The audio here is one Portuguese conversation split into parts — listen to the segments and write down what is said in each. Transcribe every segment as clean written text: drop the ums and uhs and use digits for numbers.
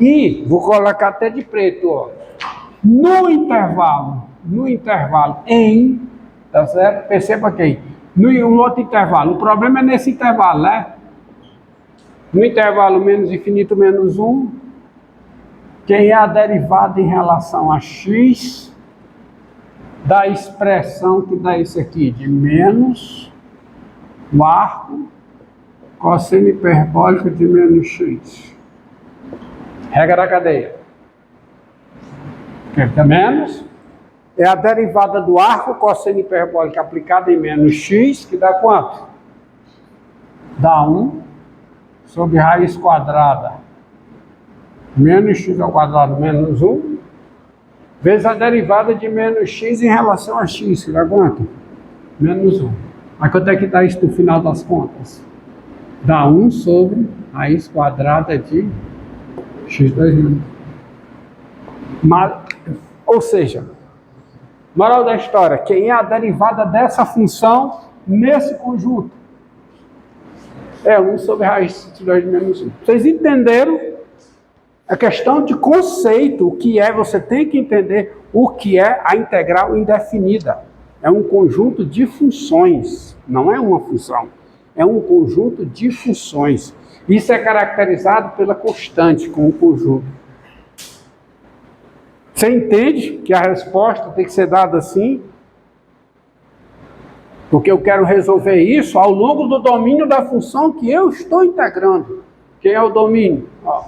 E vou colocar até de preto, ó. No intervalo em, tá certo? Perceba aqui, no outro intervalo, o problema é nesse intervalo, né? No intervalo menos infinito menos 1, quem é a derivada em relação a x da expressão que dá isso aqui, de menos o arco cosseno hiperbólico de menos x. Regra da cadeia. Que fica menos é a derivada do arco cosseno hiperbólico aplicada em menos x, que dá quanto? Dá 1 sobre raiz quadrada menos x ao quadrado menos 1, vezes a derivada de menos x em relação a x, que dá quanto? Menos 1. Mas quanto é que dá isso no final das contas? Dá 1 sobre raiz quadrada de x2 menos. Ou seja, moral da história, quem é a derivada dessa função nesse conjunto? É 1 sobre raiz de 2 menos 1. Vocês entenderam? A questão de conceito, o que é, você tem que entender o que é a integral indefinida. É um conjunto de funções, não é uma função. É um conjunto de funções. Isso é caracterizado pela constante como conjunto. Você entende que a resposta tem que ser dada assim? Porque eu quero resolver isso ao longo do domínio da função que eu estou integrando. Quem é o domínio? Ó.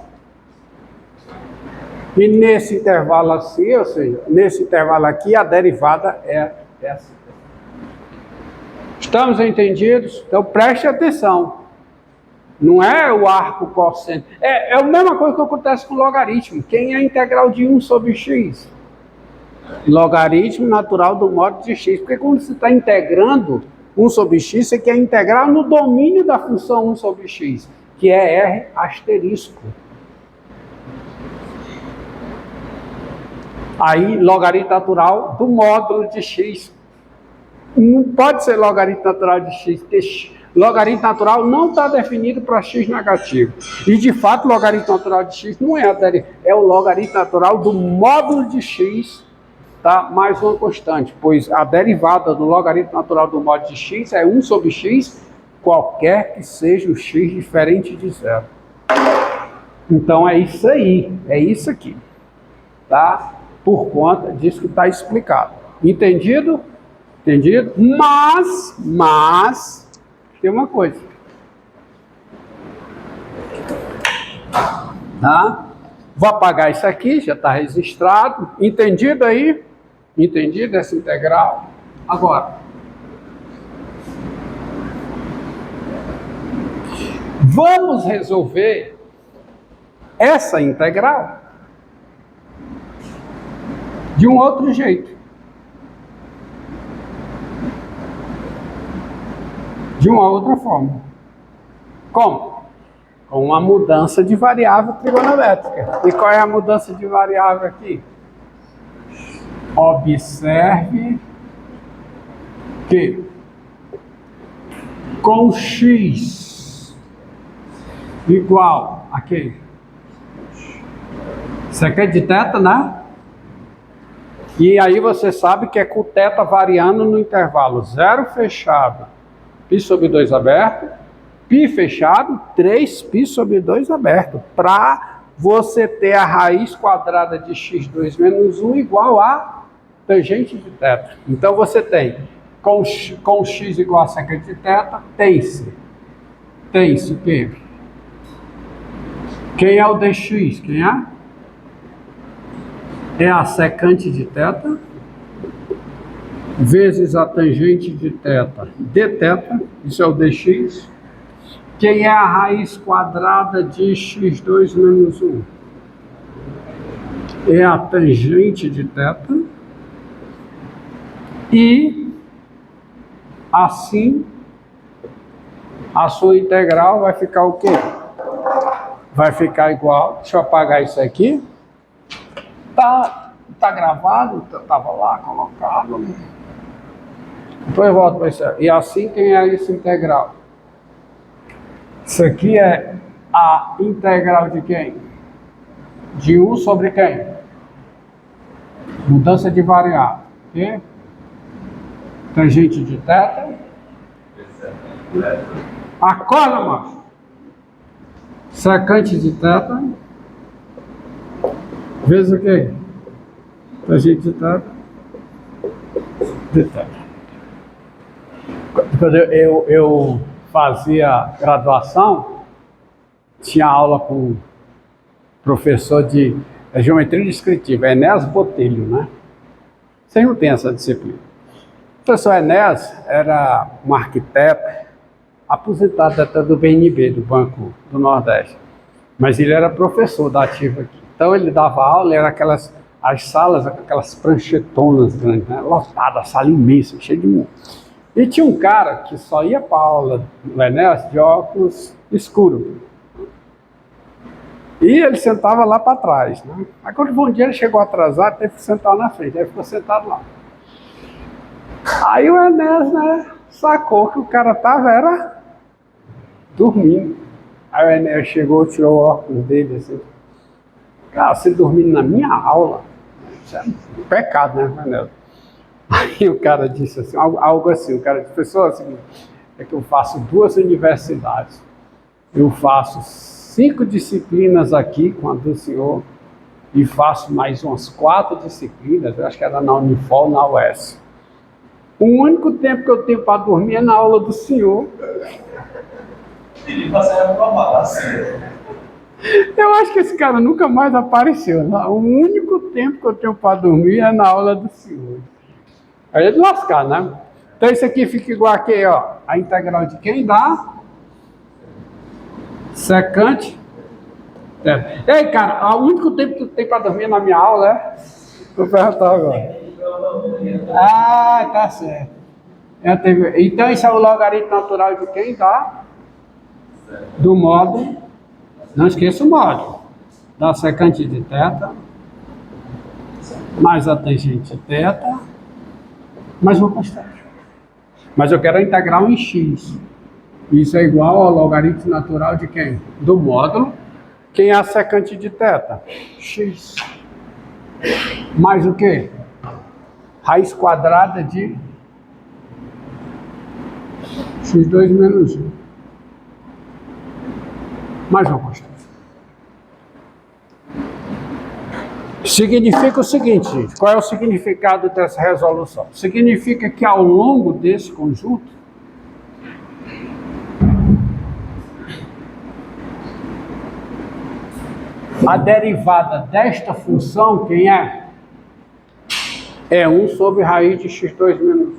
E nesse intervalo assim, ou seja, nesse intervalo aqui, a derivada é essa. Estamos entendidos? Então preste atenção. Não é o arco cosseno. É a mesma coisa que acontece com o logaritmo. Quem é a integral de 1 sobre x? Logaritmo natural do modo de x. Porque quando você está integrando 1 sobre x, você quer integrar no domínio da função 1 sobre x, que é R asterisco. Aí, logaritmo natural do módulo de x. Não pode ser logaritmo natural de x, porque logaritmo natural não está definido para x negativo. E, de fato, logaritmo natural de x não é o logaritmo natural do módulo de x, tá? Mais uma constante, pois a derivada do logaritmo natural do módulo de x é 1 sobre x, qualquer que seja o x diferente de zero. Então, é isso aí, é isso aqui, tá? Por conta disso que está explicado. Entendido? Entendido? Mas, tem uma coisa. Tá? Vou apagar isso aqui, já está registrado. Entendido aí? Entendido essa integral? Agora, vamos resolver essa integral de um outro jeito. De uma outra forma. Como? Com uma mudança de variável trigonométrica. E qual é a mudança de variável aqui? Observe que com x igual a quê? Isso aqui é de θ, né? E aí você sabe que é com θ variando no intervalo 0 fechado, π sobre 2 aberto, π fechado, 3π sobre 2 aberto, para você ter a raiz quadrada de x2 menos 1 igual a tangente de θ. Então você tem, com x igual a secante de θ, tem-se o quê? Quem é o dx? Quem é? É a secante de θ vezes a tangente de θ dθ, isso é o dx. Quem é a raiz quadrada de x2 menos 1? É a tangente de θ. E, assim, a sua integral vai ficar o quê? Vai ficar igual, deixa eu apagar isso aqui. Tá gravado, estava lá colocado. Depois eu volto para isso. E assim, quem é essa integral? Isso aqui é a integral de quem? de 1 sobre quem? Mudança de variável. Ok? Tangente de θ. Acorda, macho. Secante de θ. Vezes o quê? Tangente de θ. De θ. Quando eu fazia graduação, tinha aula com um professor de geometria descritiva, Enéas Botelho, né? Vocês não têm essa disciplina. O professor Enéas era um arquiteto, aposentado até do BNB, do Banco do Nordeste. Mas ele era professor da ativa aqui. Então ele dava aula, era as salas, aquelas pranchetonas grandes, né? Lotadas, a sala imensa, cheia de mundo. E tinha um cara que só ia para a aula do Enéas de óculos escuro. E ele sentava lá para trás, né? Aí quando um dia ele chegou atrasado, teve que sentar na frente, aí ficou sentado lá. Aí o Enéas, né, sacou que o cara era dormindo. Aí o Enéas chegou, tirou o óculos dele assim. Cara, você dormindo na minha aula? Isso é um pecado, né, Enéas? Aí o cara disse assim, algo assim, o cara disse, professor, assim, é que eu faço 2 universidades. Eu faço 5 disciplinas aqui com a do senhor e faço mais umas 4 disciplinas, eu acho que era na Unifol, na UES. O único tempo que eu tenho para dormir é na aula do senhor. Ele passaria por uma assim. Eu acho que esse cara nunca mais apareceu. Né? O único tempo que eu tenho para dormir é na aula do senhor. Aí é de lascar, né? Então isso aqui fica igual aqui, ó. A integral de quem dá? Secante. É. Ei, cara, o único tempo que tu tem para dormir na minha aula é... Vou perguntar agora. Ah, tá certo. Então isso é o logaritmo natural de quem dá? Do módulo. Não esqueça o módulo. Da secante de θ. Mais a tangente de θ. Mais uma constante. Mas eu quero a integral em x. Isso é igual ao logaritmo natural de quem? Do módulo. Quem é a secante de θ? X. Mais o quê? Raiz quadrada de x2 menos 1. Mais uma constante. Significa o seguinte, gente. Qual é o significado dessa resolução? Significa que ao longo desse conjunto, a derivada desta função, quem é? É 1 sobre raiz de x2 menos 1.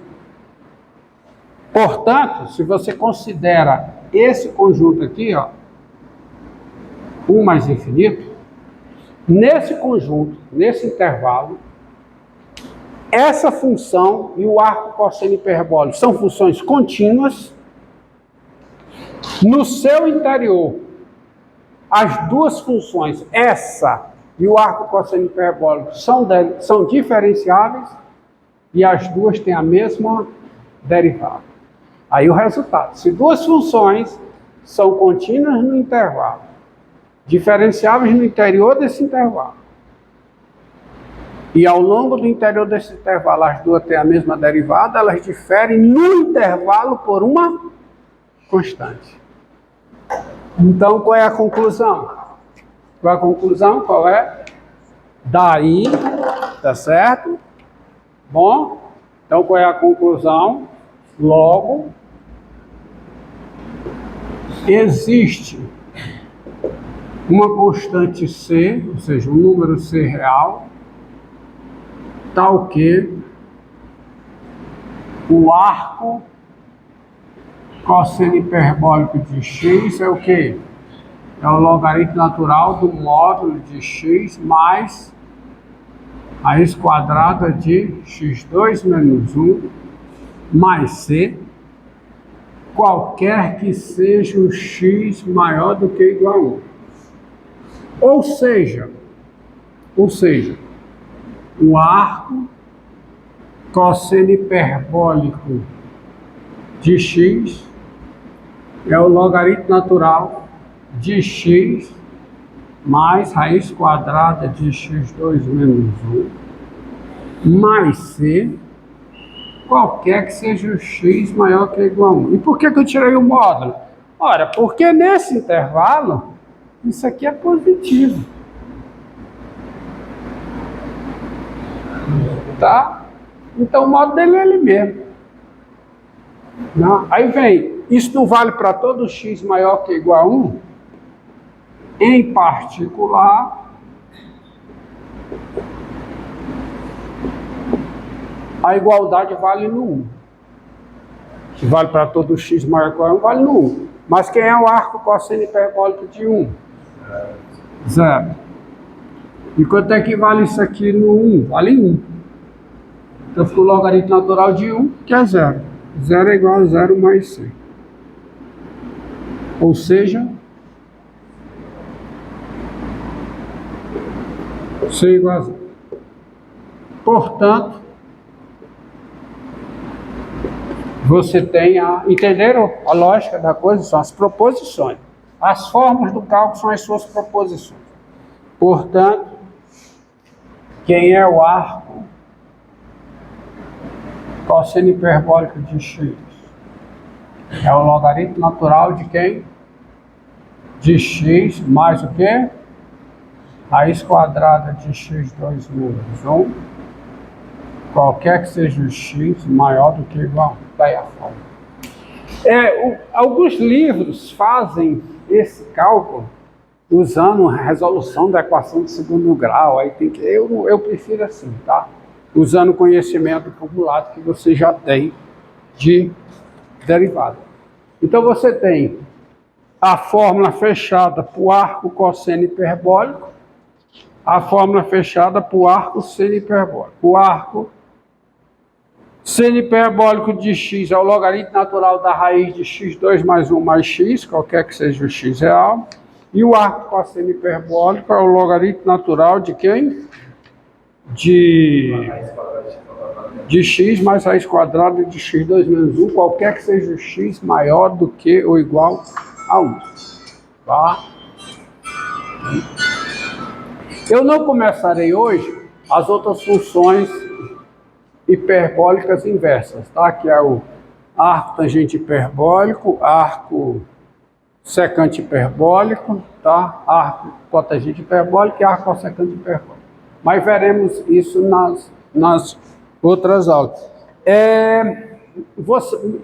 Portanto, se você considera esse conjunto aqui, ó, 1 mais infinito, nesse conjunto, nesse intervalo, essa função e o arco cosseno hiperbólico são funções contínuas. No seu interior, as duas funções, essa e o arco cosseno hiperbólico, são diferenciáveis e as duas têm a mesma derivada. Aí o resultado, se duas funções são contínuas no intervalo, diferenciáveis no interior desse intervalo, e ao longo do interior desse intervalo as duas têm a mesma derivada, elas diferem no intervalo por uma constante. Então, qual é a conclusão? Qual é a conclusão? Qual é? Daí, tá certo? Bom, então qual é a conclusão? Logo, existe uma constante C, ou seja, um número C real, tal que o arco cosseno hiperbólico de x é o quê? É o logaritmo natural do módulo de x mais a raiz quadrada de x2 menos 1 mais c, qualquer que seja o x maior do que ou igual a 1. Ou seja, o arco cosseno hiperbólico de x é o logaritmo natural de x mais raiz quadrada de x2 menos 1 mais c, qualquer que seja o x maior que ou igual a 1. E por que eu tirei o módulo? Ora, porque nesse intervalo, isso aqui é positivo. Tá? Então o módulo dele é ele mesmo. Não? Aí vem, isso não vale para todo x maior que ou igual a 1? Em particular, a igualdade vale no 1. Se vale para todo x maior que ou igual a 1, vale no 1. Mas quem é o arco cosseno hiperbólico de 1? 0. E quanto é que vale isso aqui no 1? Vale 1. Então fica o logaritmo natural de 1, que é 0. 0 é igual a 0 mais c. Ou seja, c igual a 0. Portanto, você tem entenderam a lógica da coisa? São as proposições. As formas do cálculo são as suas proposições. Portanto, quem é o arco cosseno hiperbólico de x? É o logaritmo natural de quem? De x mais o quê? Raiz quadrada de x2 menos 1, qualquer que seja o x maior do que ou igual a 1. Daí a forma. Alguns livros fazem esse cálculo usando a resolução da equação de segundo grau. Aí tem que, eu prefiro assim, tá? Usando o conhecimento acumulado que você já tem de derivada. Então você tem a fórmula fechada para o arco cosseno hiperbólico, a fórmula fechada para o arco seno hiperbólico. O arco seno hiperbólico de x é o logaritmo natural da raiz de x2 mais 1 mais x, qualquer que seja o x real. E o arco cosseno hiperbólico é o logaritmo natural de quem? De x mais raiz quadrada de x2 menos 1, qualquer que seja o x maior do que ou igual a 1. Tá? Eu não começarei hoje as outras funções hiperbólicas inversas, tá? Que é o arco tangente hiperbólico, arco secante hiperbólico, tá? Arco cotangente hiperbólico e arco cossecante hiperbólico. Mas veremos isso nas outras aulas.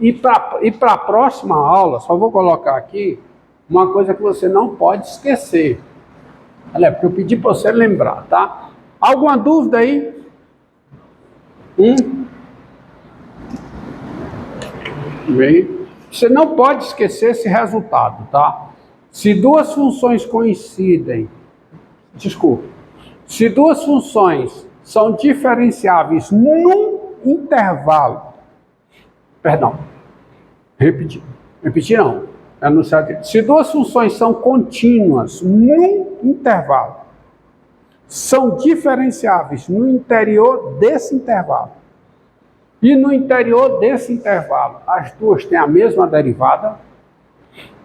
E para a próxima aula, só vou colocar aqui uma coisa que você não pode esquecer. Olha, porque eu pedi para você lembrar, tá? Alguma dúvida aí? Bem, você não pode esquecer esse resultado, tá? Se duas funções coincidem, se duas funções são diferenciáveis num intervalo, repetir não, se duas funções são contínuas num intervalo, são diferenciáveis no interior desse intervalo, e no interior desse intervalo, as duas têm a mesma derivada,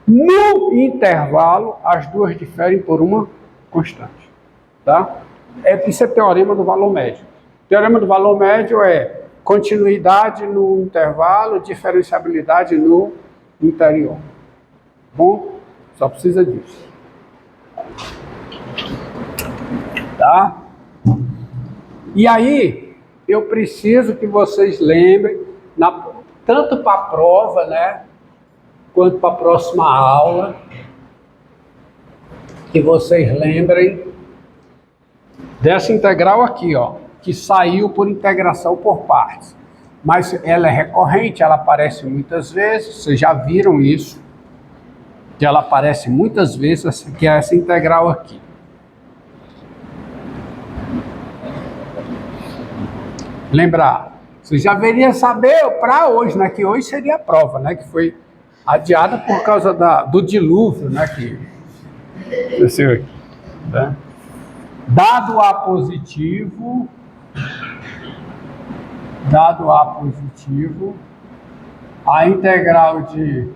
no intervalo, as duas diferem por uma constante. Tá? Isso é teorema do valor médio. Teorema do valor médio é continuidade no intervalo, diferenciabilidade no interior. Bom, só precisa disso. Tá? E aí, eu preciso que vocês lembrem, tanto para a prova, né, quanto para a próxima aula, que vocês lembrem dessa integral aqui, ó, que saiu por integração por partes. Mas ela é recorrente, ela aparece muitas vezes, vocês já viram isso, que ela aparece muitas vezes, que é essa integral aqui. Lembrar, vocês já deveriam saber para hoje, né, que hoje seria a prova, né, que foi adiada por causa do dilúvio, né, que aconteceu aqui, né? Dado A positivo, a integral de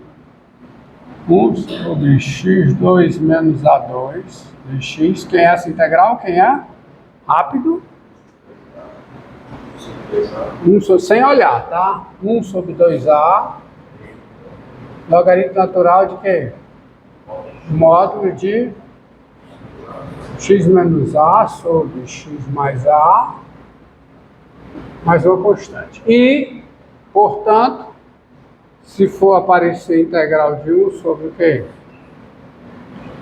1 sobre x2 menos a2 de x. Quem é essa integral? Quem é? Rápido. 1 sobre, sem olhar, tá? 1 sobre 2a. Logaritmo natural de quê? Módulo de x menos a sobre x mais a, mais uma constante. E, portanto, se for aparecer integral de 1 sobre o quê?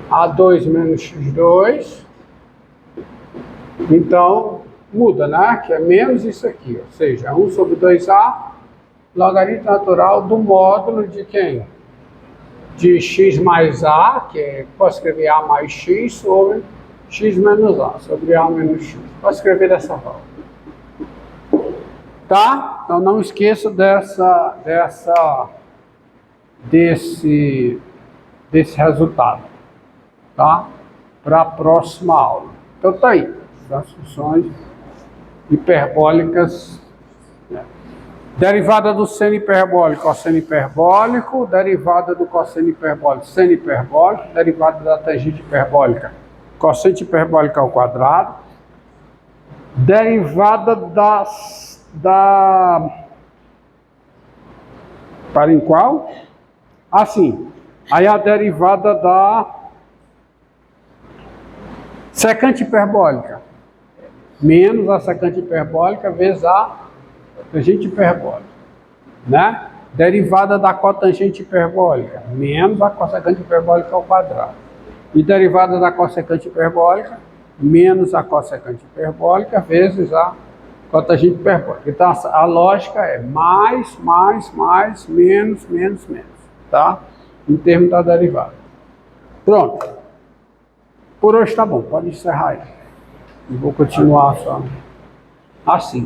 A2 menos x2, então muda, né? Que é menos isso aqui, ou seja, 1 sobre 2a, logaritmo natural do módulo de quem? De x mais a, que é, posso escrever a mais x, sobre x menos a, sobre a menos x. Posso escrever dessa forma. Tá? Então não esqueça desse resultado, tá? Para a próxima aula. Então tá aí, as funções hiperbólicas, né? Derivada do seno hiperbólico, cosseno hiperbólico, derivada do cosseno hiperbólico, seno hiperbólico, derivada da tangente hiperbólica, cossente hiperbólica ao quadrado, derivada para em qual? Assim, aí a derivada da secante hiperbólica, menos a secante hiperbólica vezes a tangente hiperbólica, né? Derivada da cotangente hiperbólica, menos a cossecante hiperbólica ao quadrado. E derivada da cossecante hiperbólica, menos a cossecante hiperbólica, vezes a cotangente hiperbólica. Então, a lógica é mais, menos, tá? Em termos da derivada. Pronto. Por hoje tá bom, pode encerrar aí. E vou continuar só assim.